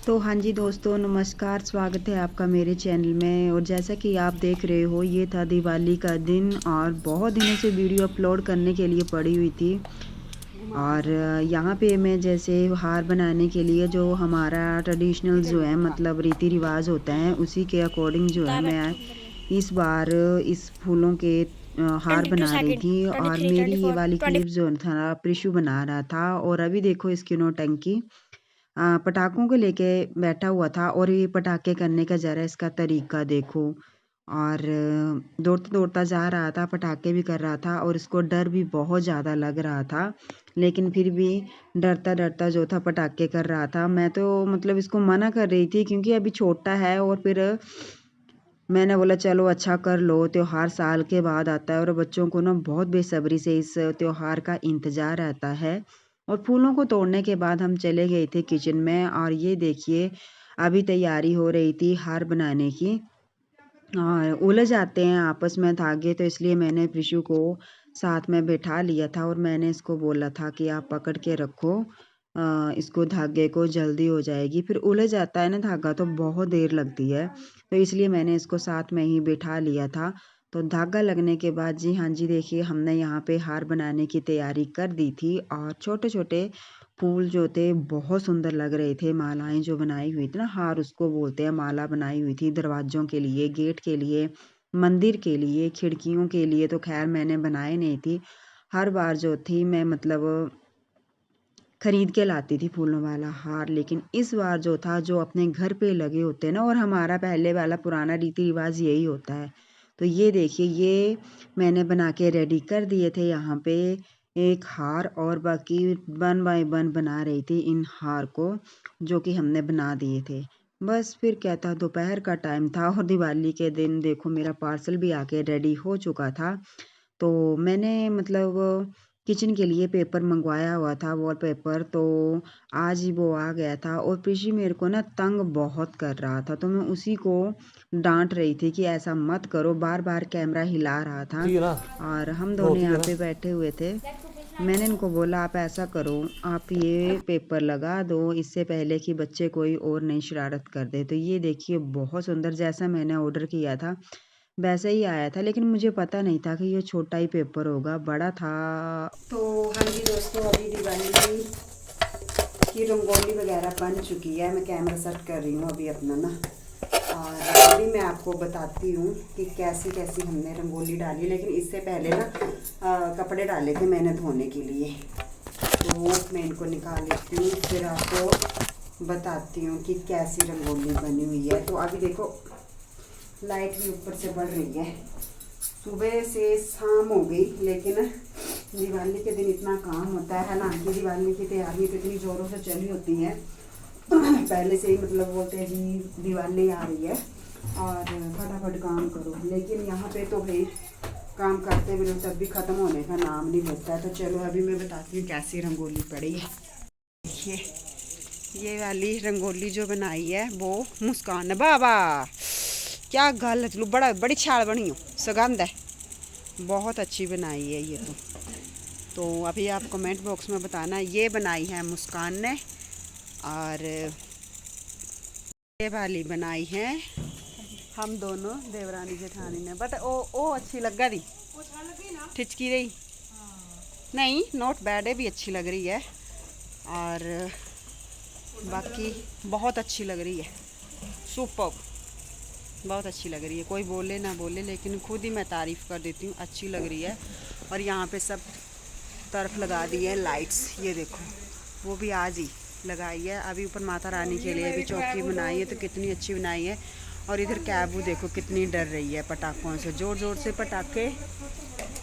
तो हाँ जी दोस्तों, नमस्कार। स्वागत है आपका मेरे चैनल में। और जैसा कि आप देख रहे हो, ये था दिवाली का दिन और बहुत दिनों से वीडियो अपलोड करने के लिए पड़ी हुई थी। और यहाँ पे मैं जैसे हार बनाने के लिए जो हमारा ट्रेडिशनल जो है मतलब रीति रिवाज होता है, उसी के अकॉर्डिंग जो है मैं इस बार इस फूलों के हार 22 बना रही सेकंड, थी। और 23, मेरी ये 24, वाली 20। क्लिप जो था प्रिशु बना रहा था। और अभी देखो इसकी नौटंकी पटाखों को लेके बैठा हुआ था। और ये पटाखे करने का ज़रा इसका तरीका देखो। और दौड़ता दौड़ता जा रहा था, पटाखे भी कर रहा था और इसको डर भी बहुत ज़्यादा लग रहा था। लेकिन फिर भी डरता डरता जो था पटाखे कर रहा था। मैं तो मतलब इसको मना कर रही थी क्योंकि अभी छोटा है। और फिर मैंने बोला चलो अच्छा कर लो, त्योहार साल के बाद आता है और बच्चों को ना बहुत बेसब्री से इस त्योहार का इंतज़ार रहता है। और फूलों को तोड़ने के बाद हम चले गए थे किचन में। और ये देखिए अभी तैयारी हो रही थी हार बनाने की। और उलझ जाते हैं आपस में धागे, तो इसलिए मैंने प्रिशु को साथ में बैठा लिया था और मैंने इसको बोला था कि आप पकड़ के रखो इसको, धागे को जल्दी हो जाएगी। फिर उलझ जाता है ना धागा तो बहुत देर लगती है, तो इसलिए मैंने इसको साथ में ही बैठा लिया था। तो धागा लगने के बाद जी हाँ जी, देखिए हमने यहाँ पे हार बनाने की तैयारी कर दी थी। और छोटे छोटे फूल जो थे बहुत सुंदर लग रहे थे। मालाएं जो बनाई हुई थी ना, हार उसको बोलते हैं, माला बनाई हुई थी दरवाज़ों के लिए, गेट के लिए, मंदिर के लिए, खिड़कियों के लिए तो खैर मैंने बनाए नहीं थी। हर बार जो थी मैं मतलब खरीद के लाती थी फूलों वाला हार। लेकिन इस बार जो था, जो अपने घर पे लगे होते हैं ना, और हमारा पहले वाला पुराना रीति रिवाज यही होता है। तो ये देखिए, ये मैंने बना के रेडी कर दिए थे यहाँ पे एक हार। और बाकी 1 बाय 1 बना रही थी इन हार को, जो कि हमने बना दिए थे। बस फिर क्या था, दोपहर का टाइम था और दिवाली के दिन देखो मेरा पार्सल भी आके रेडी हो चुका था। तो मैंने मतलब किचन के लिए पेपर मंगवाया हुआ था, वॉलपेपर। तो आज ही वो आ गया था। और प्रिशी मेरे को ना तंग बहुत कर रहा था, तो मैं उसी को डांट रही थी कि ऐसा मत करो, बार बार कैमरा हिला रहा था। होती है ना, और हम दोनों होती है यहाँ ना। पे बैठे हुए थे। मैंने इनको बोला आप ऐसा करो, आप ये पेपर लगा दो इससे पहले कि बच्चे कोई और नई शरारत कर दे। तो ये देखिए बहुत सुंदर, जैसा मैंने ऑर्डर किया था वैसे ही आया था। लेकिन मुझे पता नहीं था कि ये छोटा ही पेपर होगा, बड़ा था। तो हाँ जी दोस्तों, अभी दिवाली की रंगोली वगैरह बन चुकी है। मैं कैमरा सेट कर रही हूँ अभी अपना ना। और अभी मैं आपको बताती हूँ कि कैसी कैसी हमने रंगोली डाली। लेकिन इससे पहले ना कपड़े डाले थे मैंने धोने के लिए, तो मैं इनको निकाल लेती हूँ, फिर आपको बताती हूँ कि कैसी रंगोली बनी हुई है। तो अभी देखो लाइट भी ऊपर से बढ़ रही है, सुबह से शाम हो गई। लेकिन दिवाली के दिन इतना काम होता है ना कि दिवाली की तैयारी तो इतनी ज़ोरों से चली होती है पहले से ही मतलब बोलते हैं जी दिवाली आ रही है और फटाफट काम करो। लेकिन यहाँ पे तो भाई काम करते हुए तब भी ख़त्म होने का नाम नहीं लेता है। तो चलो अभी मैं बताती हूँ कैसी रंगोली पड़ी है। देखिए ये वाली रंगोली जो बनाई है वो मुस्कान है। बाबा क्या गल चलू, बड़ी छाल बनी हो, सुगंध है, बहुत अच्छी बनाई है ये तो अभी आप कमेंट बॉक्स में बताना। ये बनाई है मुस्कान ने और ये वाली बनाई है हम दोनों देवरानी जेठानी ने। बट ओ अच्छी लग रही, ठिचकी रही नहीं, नॉट बैड है, भी अच्छी लग रही है। और बाकी बहुत अच्छी लग रही है, सुपर, बहुत अच्छी लग रही है। कोई बोले ना बोले लेकिन खुद ही मैं तारीफ़ कर देती हूँ, अच्छी लग रही है। और यहाँ पे सब तरफ लगा दी है लाइट्स, ये देखो वो भी आज ही लगाई है। अभी ऊपर माता रानी के लिए भी चौकी बनाई है, तो कितनी अच्छी बनाई है। और इधर कैबू देखो कितनी डर रही है पटाखों से, ज़ोर ज़ोर से पटाखे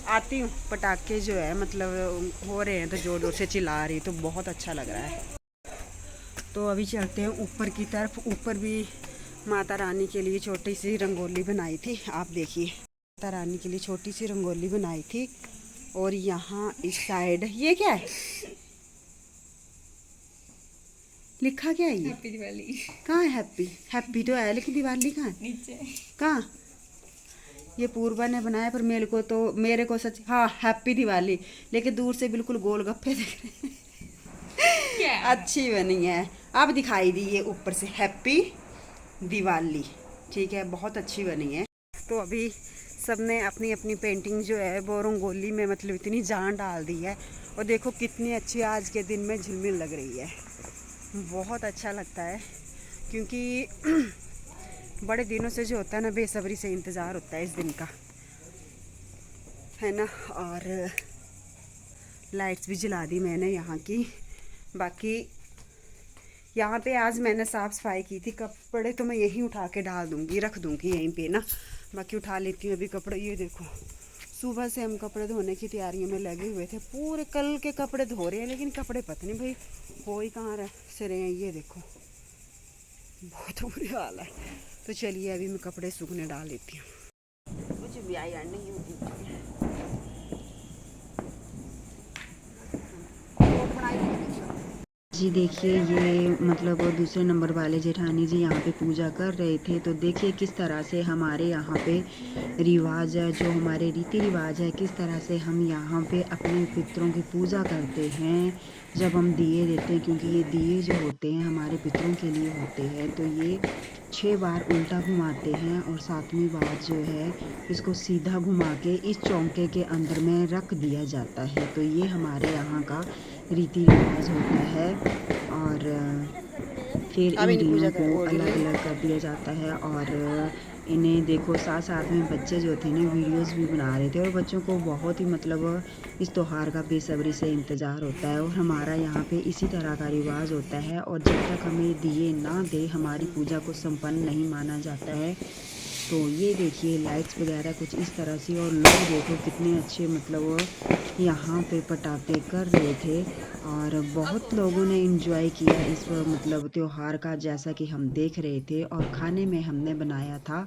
आती हूँ, पटाखे जो है मतलब हो रहे हैं तो ज़ोर ज़ोर से चिल्ला रही, तो बहुत अच्छा लग रहा है। तो अभी चलते हैं ऊपर की तरफ। ऊपर भी माता रानी के लिए छोटी सी रंगोली बनाई थी, आप देखिए माता रानी के लिए छोटी सी रंगोली बनाई थी। और यहाँ इस साइड ये क्या है, लिखा क्या है ये, हैप्पी दिवाली। कहाँ है हैप्पी, हैप्पी तो है लेकिन दिवाली कहाँ है, नीचे कहाँ। ये पूर्वा ने बनाया पर मेरे को सच, हाँ हैप्पी दिवाली, लेकिन दूर से बिल्कुल गोलगप्पे दिख रहे हैं क्या अच्छी बनी है। अब दिखाई दी ये ऊपर से हैप्पी दिवाली। ठीक है, बहुत अच्छी बनी है। तो अभी सबने अपनी अपनी पेंटिंग जो है वो रंगोली में मतलब इतनी जान डाल दी है, और देखो कितनी अच्छी आज के दिन में झिलमिल लग रही है। बहुत अच्छा लगता है, क्योंकि बड़े दिनों से जो होता है ना, बेसब्री से इंतज़ार होता है इस दिन का, है ना। और लाइट्स भी जला दी मैंने यहाँ की। बाकी यहाँ पे आज मैंने साफ़ सफाई की थी। कपड़े तो मैं यहीं उठा के डाल दूँगी, रख दूँगी यहीं पे ना। बाकी उठा लेती हूँ अभी कपड़े। ये देखो, सुबह से हम कपड़े धोने की तैयारियों में लगे हुए थे, पूरे कल के कपड़े धो रहे हैं, लेकिन कपड़े पता नहीं भाई हो ही कहाँ रह से रहे हैं। ये देखो, बहुत बुरी हाल है। तो चलिए अभी मैं कपड़े सूखने डाल लेती हूँ। कुछ भी आई नहीं होती। जी देखिए, ये मतलब दूसरे नंबर वाले जेठानी जी यहाँ पे पूजा कर रहे थे। तो देखिए किस तरह से हमारे यहाँ पे रिवाज है, जो हमारे रीति रिवाज है, किस तरह से हम यहाँ पे अपने पितरों की पूजा करते हैं जब हम दिए देते हैं। क्योंकि ये दिए जो होते हैं हमारे पितरों के लिए होते हैं। तो ये 6 बार उल्टा घुमाते हैं, और 7वीं बार जो है इसको सीधा घुमा के इस चौके के अंदर में रख दिया जाता है। तो ये हमारे यहाँ का रीति रिवाज होता है। और फिर इन दियों को अलग अलग कर दिया जाता है। और इन्हें देखो, साथ साथ में बच्चे जो थे ना वीडियोस भी बना रहे थे, और बच्चों को बहुत ही मतलब इस त्योहार का बेसब्री से इंतज़ार होता है। और हमारा यहाँ पे इसी तरह का रिवाज होता है, और जब तक हमें दिए ना दे हमारी पूजा को संपन्न नहीं माना जाता है। तो ये देखिए लाइट्स वगैरह कुछ इस तरह से, और लोग देखो कितने अच्छे मतलब यहाँ पे पटाखे कर रहे थे, और बहुत लोगों ने एंजॉय किया इस मतलब त्योहार का, जैसा कि हम देख रहे थे। और खाने में हमने बनाया था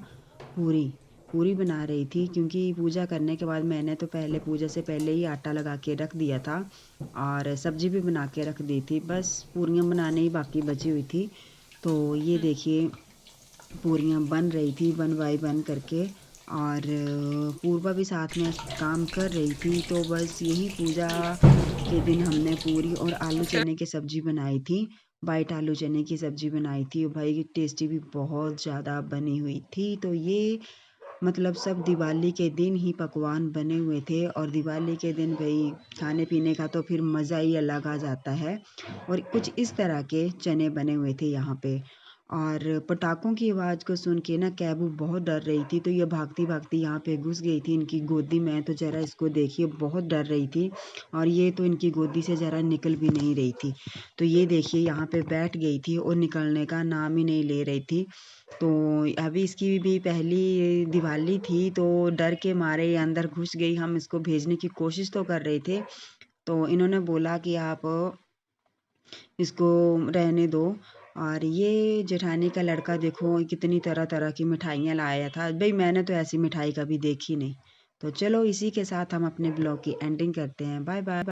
पूरी। पूरी बना रही थी, क्योंकि पूजा करने के बाद मैंने तो पहले पूजा से पहले ही आटा लगा के रख दिया था, और सब्जी भी बना के रख दी थी। बस पूरियाँ बनाने ही बाकी बची हुई थी। तो ये देखिए पूरियाँ बन रही थी, बन करके। और पूर्वा भी साथ में काम कर रही थी। तो बस यही पूजा के दिन हमने पूरी और आलू चने की सब्ज़ी बनाई थी। वाइट आलू चने की सब्ज़ी बनाई थी, और भाई टेस्टी भी बहुत ज़्यादा बनी हुई थी। तो ये मतलब सब दिवाली के दिन ही पकवान बने हुए थे, और दिवाली के दिन भाई खाने पीने का तो फिर मज़ा ही अलग आ जाता है। और कुछ इस तरह के चने बने हुए थे यहाँ पे। और पटाखों की आवाज़ को सुन के ना कैबू बहुत डर रही थी। तो ये भागती भागती यहाँ पे घुस गई थी इनकी गोदी में। तो ज़रा इसको देखिए, बहुत डर रही थी, और ये तो इनकी गोदी से ज़रा निकल भी नहीं रही थी। तो ये देखिए यहाँ पे बैठ गई थी, और निकलने का नाम ही नहीं ले रही थी। तो अभी इसकी भी पहली दिवाली थी, तो डर के मारे ये अंदर घुस गई। हम इसको भेजने की कोशिश तो कर रहे थे, तो इन्होंने बोला कि आप इसको रहने दो। और ये जेठानी का लड़का देखो कितनी तरह तरह की मिठाइयाँ लाया था। भाई मैंने तो ऐसी मिठाई कभी देखी नहीं। तो चलो इसी के साथ हम अपने ब्लॉग की एंडिंग करते हैं। Bye bye.